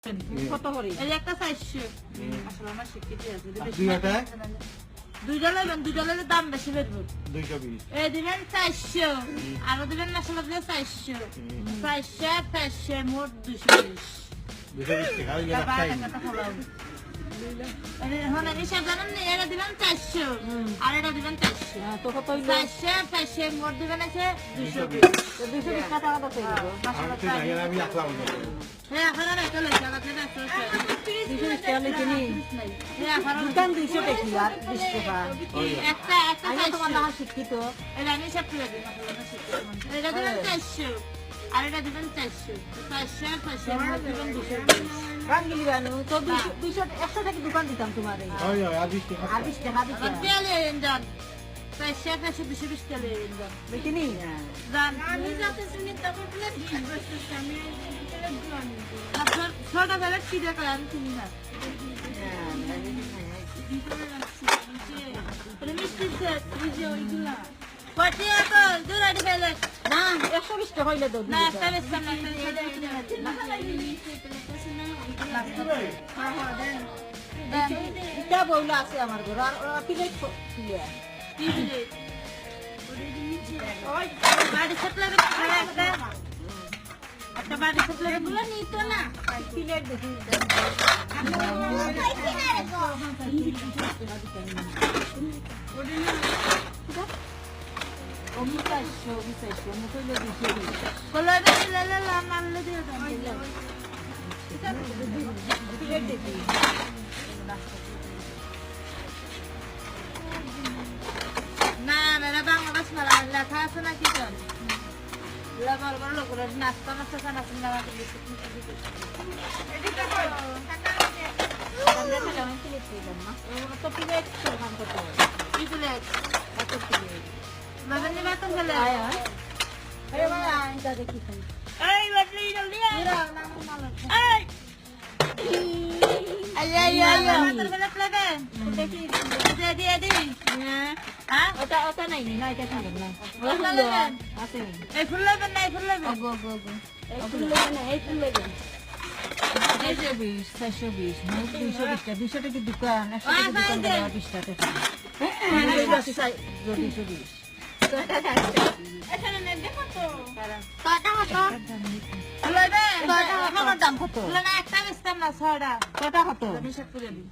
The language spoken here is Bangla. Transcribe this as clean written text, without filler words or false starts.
কত করে? এই একটা 400 আসলে আমার শিক্ষিত আছে দুইটা দুইটা লইলে দাম বেশি বেরবো 220 এই দিবেন 400 আর দিবেন না আসলে 400 400 মোট 220 টাকা ওই রাখতাই এখন হিসাব জানেন না এরা দিবেন 400 আর এটা দিবেন 400 তো কত হইলো? 400 মোট দিবেন আছে 220 তো 220 টাকা কত হইলো? আমি রাখলাম হ্যাঁ এখন আর একটা লইছে আমাদের 220 টাকা লইতে নি? হ্যাঁ এখন দোকান 200 টাকা কি আর 20 টাকা। একটা আমি তোমার না শিক্ষিত। এটা আমি সব করে দিই এটা দিবেন 400 আর এটা দিবেন 400 400 মোট দিবেন 220 রাঙ্গিলি বানু তো 200 100 টাকা দোকান দিতাম তোমারে। ওই ওই আর 20 টাকা আর 20 টাকা দিতাম। তেলে ইঞ্জন 400 220 তেলে ইঞ্জন লইতে নি? জান আমি যাতে শুনি তখন প্লেট আমি ছোট বেলা কি দেখা আমি চিনি না মিষ্টি সেট বুঝে ওইগুলা কত এখন দুরাটি বেলে না 120 টাকা হইলে দাও। না একটা বেশ কম না এটা বইলা আছে আমার ঘর আর প্লেট তুলিয়া। কি দিলে ওই বাড়ি সাপ্লাই একটা বাড়ি সাপ্লাই গুলো নিত না প্লেট দেখি। কলবে লেলে লা মারলে দিয়ে দাও প্লেট দেখি। না মেরা বাংলাদেশ মারা লেখা আছে না কি তোর লেবার বড় লোক নাস্তা নাস্তা খানা খানা তো প্লেট কাম করতে হবে। কি বলে এত প্লেট। বাবা নি বাতন গেলে আরে বাবা এটা দেখি খাই। এই বাটলি জলদি আয় এই তোর বেলা প্লেবে দেখি দে দে হ্যাঁ ওটা নাই না এটা খাবেন না। ওটা নেবেন? আছে। এই ফুল নেবেন না এই ফুল নেবেন গো গো গো। এই ফুল লেগে না এই ফুল লেগে। 420 420 220 টাকা 200 টাকা দোকান 100 টাকা দোকান 20 টাকা। হ্যাঁ আছে সাই 220। এখানে নে দেখো তো টাকা কত? লইবে টাকা খাবার দাম কত? না একটা বেচতাম না ছয়টা টাকা কত? হিসাব করে দিই